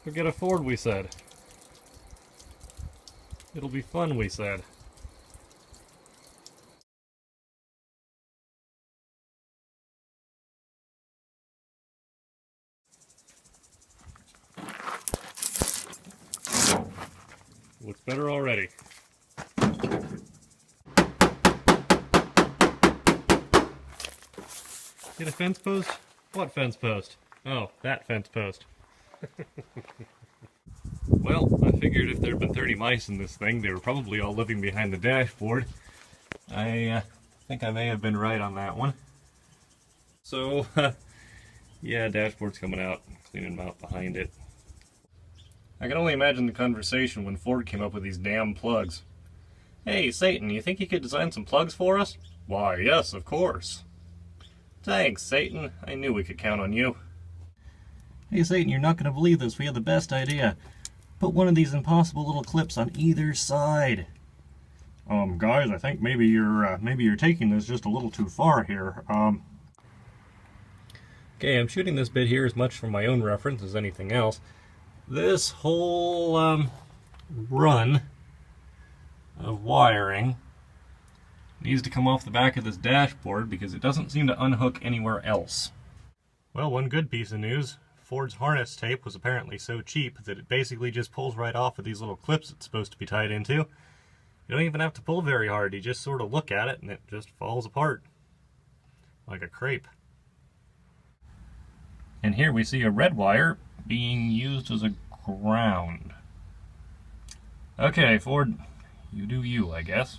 Go get a Ford, we said. It'll be fun, we said. Looks better already. Get a fence post? What fence post? Oh, that fence post. Well, I figured if there had been 30 mice in this thing, they were probably all living behind the dashboard. I think I may have been right on that one. So, yeah, dashboard's coming out, cleaning them out behind it. I can only imagine the conversation when Ford came up with these damn plugs. Hey, Satan, you think you could design some plugs for us? Why, yes, of course. Thanks, Satan. I knew we could count on you. Hey, Satan, you're not going to believe this. We had the best idea. Put one of these impossible little clips on either side. Guys, I think maybe you're taking this just a little too far here. Okay, I'm shooting this bit here as much for my own reference as anything else. This whole run of wiring needs to come off the back of this dashboard because it doesn't seem to unhook anywhere else. Well, one good piece of news. Ford's harness tape was apparently so cheap that it basically just pulls right off of these little clips it's supposed to be tied into. You don't even have to pull very hard, you just sort of look at it and it just falls apart. Like a crepe. And here we see a red wire being used as a ground. Okay, Ford, you do you, I guess.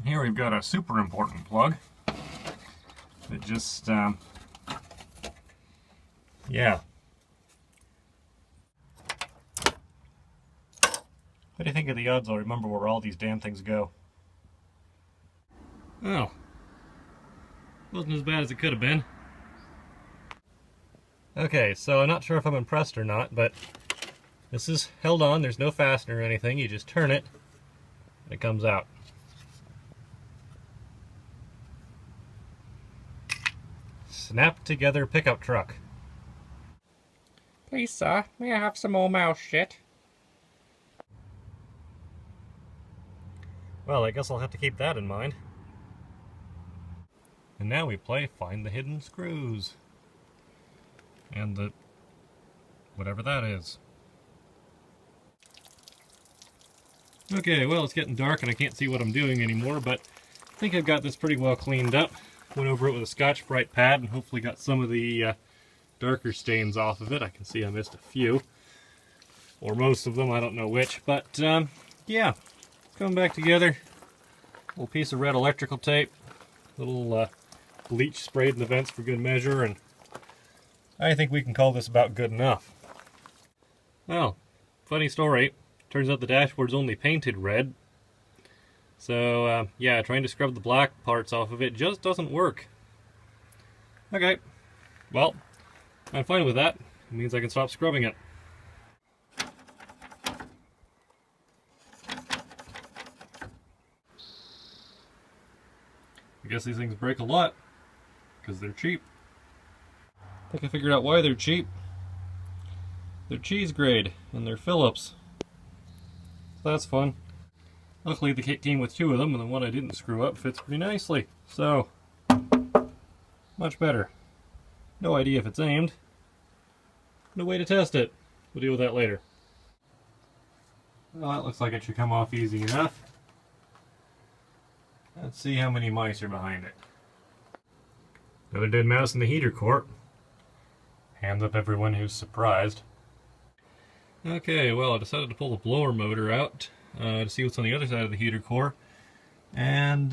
Here we've got a super important plug that just, yeah. What do you think of the odds I'll remember where all these damn things go? Oh. Wasn't as bad as it could have been. Okay, so I'm not sure if I'm impressed or not, but this is held on. There's no fastener or anything. You just turn it, and it comes out. Snap together pickup truck. Please, sir, may I have some more mouse shit? Well, I guess I'll have to keep that in mind. And now we play Find the Hidden Screws. And the... whatever that is. Okay, well, it's getting dark and I can't see what I'm doing anymore, but I think I've got this pretty well cleaned up. Went over it with a Scotch-Brite pad and hopefully got some of the darker stains off of it. I can see I missed a few. Or most of them, I don't know which. But, yeah, coming back together. Little piece of red electrical tape. Little bleach sprayed in the vents for good measure, and I think we can call this about good enough. Well, funny story. Turns out the dashboard's only painted red. So, yeah, trying to scrub the black parts off of it just doesn't work. Okay. Well, I'm fine with that. It means I can stop scrubbing it. I guess these things break a lot, because they're cheap. I think I figured out why they're cheap. They're cheese grade, and they're Phillips. So that's fun. Luckily the kit came with two of them, and the one I didn't screw up fits pretty nicely. So, much better. No idea if it's aimed. No way to test it. We'll deal with that later. Well, that looks like it should come off easy enough. Let's see how many mice are behind it. Another dead mouse in the heater core. Hands up everyone who's surprised. Okay, well, I decided to pull the blower motor out to see what's on the other side of the heater core. And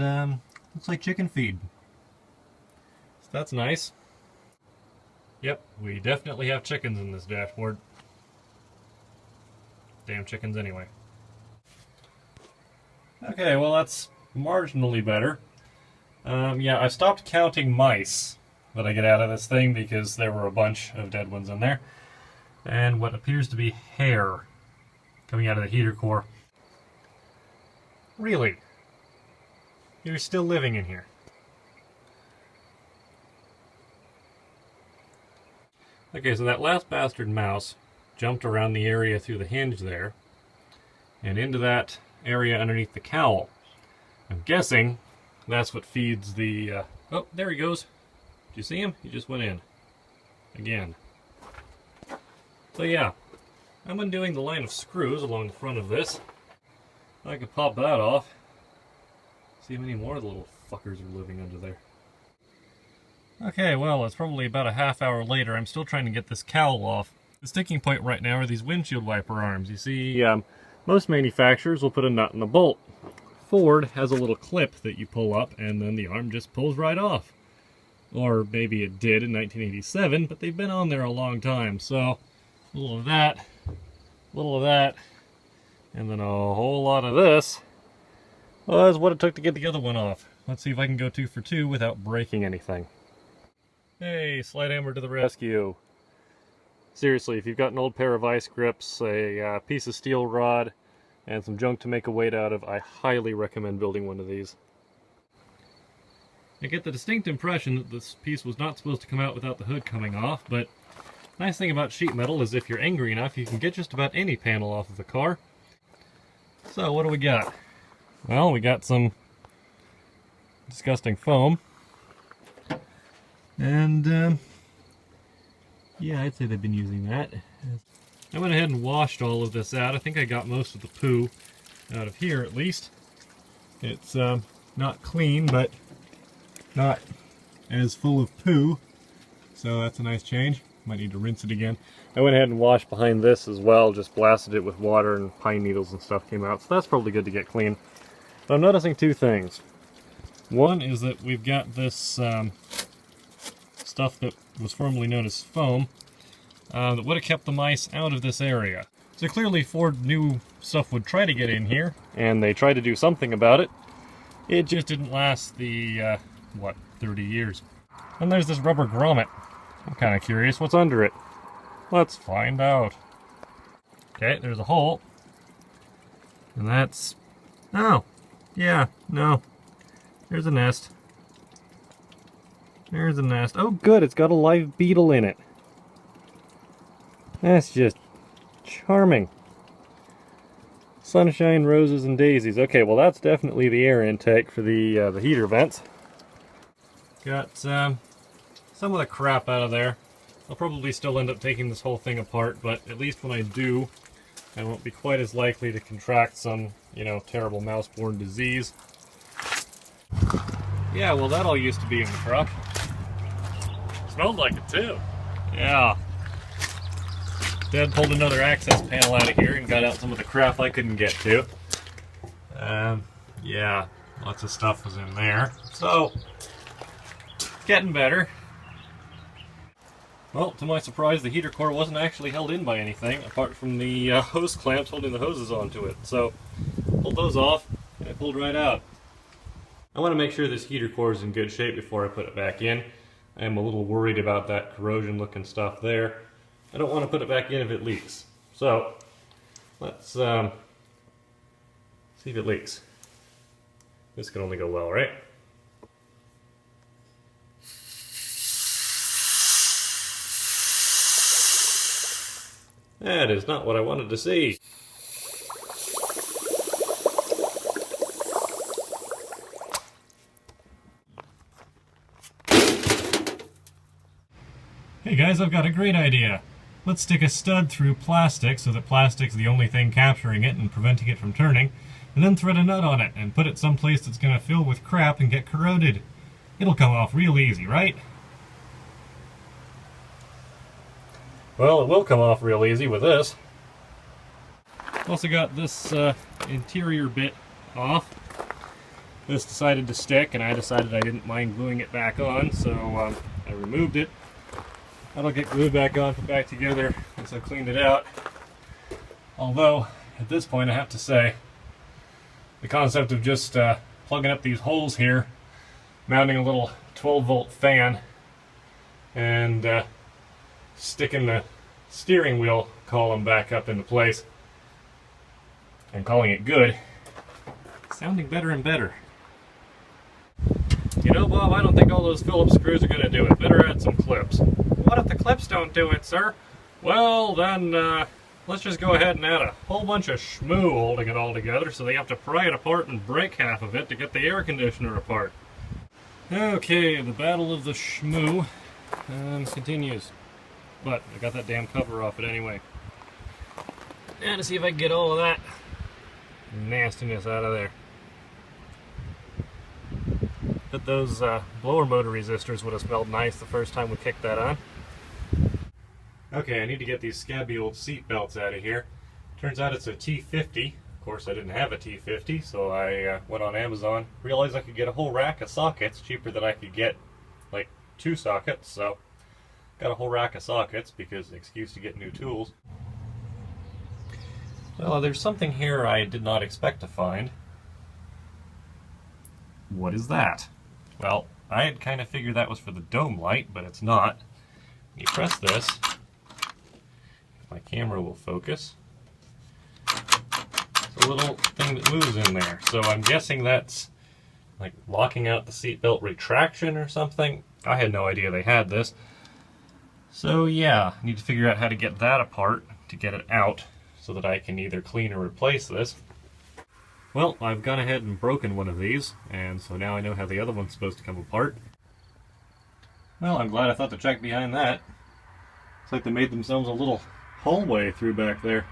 looks like chicken feed. So that's nice. Yep, we definitely have chickens in this dashboard. Damn chickens anyway. Okay, well that's marginally better. Yeah, I stopped counting mice that I get out of this thing because there were a bunch of dead ones in there. And what appears to be hair coming out of the heater core. Really? You're still living in here. Okay, so that last bastard mouse jumped around the area through the hinge there and into that area underneath the cowl. I'm guessing that's what feeds the... Oh, there he goes. Did you see him? He just went in. Again. So yeah, I'm undoing the line of screws along the front of this. I could pop that off. See how many more of the little fuckers are living under there. Okay, well, it's probably about a half hour later. I'm still trying to get this cowl off. The sticking point right now are these windshield wiper arms. You see, most manufacturers will put a nut in a bolt. Ford has a little clip that you pull up and then the arm just pulls right off. Or maybe it did in 1987, but they've been on there a long time. So, a little of that, and then a whole lot of this was what it took to get the other one off. Let's see if I can go 2 for 2 without breaking anything. Hey, Slide Hammer to the rescue. Seriously, if you've got an old pair of ice grips, a piece of steel rod, and some junk to make a weight out of, I highly recommend building one of these. I get the distinct impression that this piece was not supposed to come out without the hood coming off, but the nice thing about sheet metal is if you're angry enough, you can get just about any panel off of the car. So, what do we got? Well, we got some disgusting foam. And, yeah, I'd say they've been using that. I went ahead and washed all of this out. I think I got most of the poo out of here, at least. It's not clean, but not as full of poo. So that's a nice change. Might need to rinse it again. I went ahead and washed behind this as well. Just blasted it with water and pine needles and stuff came out. So that's probably good to get clean. But I'm noticing 2 things. One is that we've got this stuff that was formerly known as foam that would have kept the mice out of this area. So clearly Ford knew stuff would try to get in here, and they tried to do something about it. It just didn't last the, 30 years. And there's this rubber grommet. I'm kind of curious what's under it. Let's find out. Okay, there's a hole. And that's... Oh, yeah, no. There's a nest. There's a nest. Oh good, it's got a live beetle in it. That's just charming. Sunshine, roses, and daisies. Okay, well that's definitely the air intake for the heater vents. Got some of the crap out of there. I'll probably still end up taking this whole thing apart, but at least when I do, I won't be quite as likely to contract some, terrible mouse-borne disease. Yeah, well that all used to be in the truck. Smelled like it too. Yeah. Dad pulled another access panel out of here and got out some of the crap I couldn't get to. Yeah, lots of stuff was in there. So, getting better. Well, to my surprise, the heater core wasn't actually held in by anything, apart from the hose clamps holding the hoses onto it. So, pulled those off, and it pulled right out. I want to make sure this heater core is in good shape before I put it back in. I am a little worried about that corrosion looking stuff there. I don't want to put it back in if it leaks. So, let's see if it leaks. This can only go well, right? That is not what I wanted to see. Hey guys, I've got a great idea. Let's stick a stud through plastic so that plastic's the only thing capturing it and preventing it from turning, and then thread a nut on it and put it someplace that's going to fill with crap and get corroded. It'll come off real easy, right? Well, it will come off real easy with this. Also got this interior bit off. This decided to stick, and I decided I didn't mind gluing it back on, so I removed it. That'll get glued back on, put back together once I've cleaned it out. Although, at this point I have to say, the concept of just plugging up these holes here, mounting a little 12-volt fan, and sticking the steering wheel column back up into place, and calling it good, it's sounding better and better. You know, Bob, I don't think all those Phillips screws are going to do it. Better add some clips. what if the clips don't do it, sir? Well, then, let's just go ahead and add a whole bunch of schmoo holding it all together, so they have to pry it apart and break half of it to get the air conditioner apart. Okay, the battle of the schmoo continues. But I got that damn cover off it anyway. And to see if I can get all of that nastiness out of there. But those blower motor resistors would have smelled nice the first time we kicked that on. Okay, I need to get these scabby old seat belts out of here. Turns out it's a T50. Of course, I didn't have a T50, so I went on Amazon. Realized I could get a whole rack of sockets cheaper than I could get like 2 sockets. So got a whole rack of sockets because excuse to get new tools. Well, there's something here I did not expect to find. What is that? Well, I had kind of figured that was for the dome light, but it's not. You press this, my camera will focus. It's a little thing that moves in there. So I'm guessing that's like locking out the seatbelt retraction or something. I had no idea they had this. So yeah, I need to figure out how to get that apart to get it out so that I can either clean or replace this. Well, I've gone ahead and broken one of these, and so now I know how the other one's supposed to come apart. Well, I'm glad I thought to check behind that. It's like they made themselves a little hallway through back there.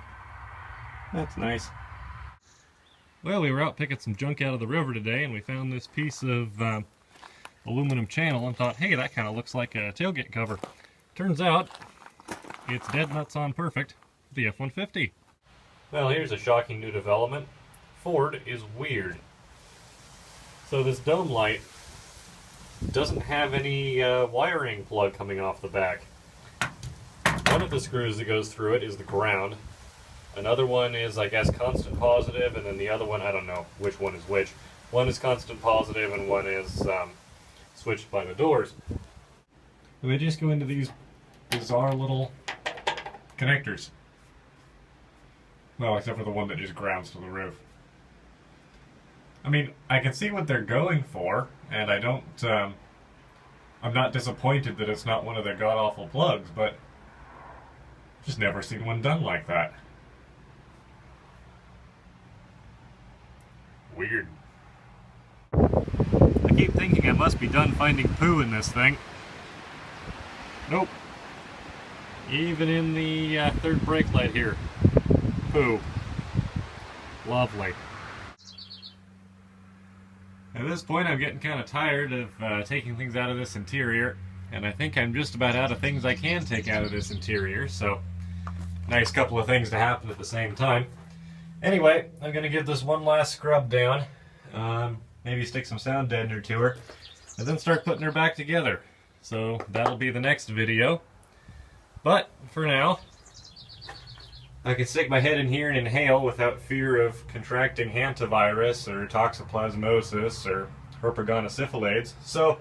That's nice. Well, we were out picking some junk out of the river today, and we found this piece of aluminum channel and thought, hey, that kind of looks like a tailgate cover. Turns out, it's dead nuts on perfect, the F-150. Well, here's a shocking new development. Ford is weird. So this dome light doesn't have any wiring plug coming off the back. One of the screws that goes through it is the ground. Another one is, I guess, constant positive, and then the other one, I don't know which one is which. One is constant positive and one is switched by the doors. And they just go into these bizarre little connectors. Well, except for the one that just grounds to the roof. I mean, I can see what they're going for, and I don't, I'm not disappointed that it's not one of their god-awful plugs, but I've just never seen one done like that. Weird. I keep thinking I must be done finding poo in this thing. Nope. Even in the third brake light here. Poo. Lovely. At this point, I'm getting kind of tired of taking things out of this interior, and I think I'm just about out of things I can take out of this interior, so nice couple of things to happen at the same time. Anyway, I'm going to give this one last scrub down, maybe stick some sound deadener to her, and then start putting her back together. So that'll be the next video. But for now, I can stick my head in here and inhale without fear of contracting hantavirus or toxoplasmosis or herpetogonosyphilades. So,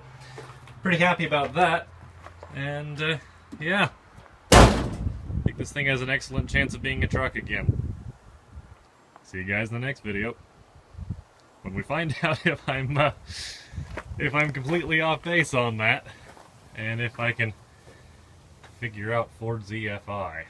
pretty happy about that. And, yeah. I think this thing has an excellent chance of being a truck again. See you guys in the next video. When we find out if I'm completely off base on that, and if I can figure out Ford ZFI.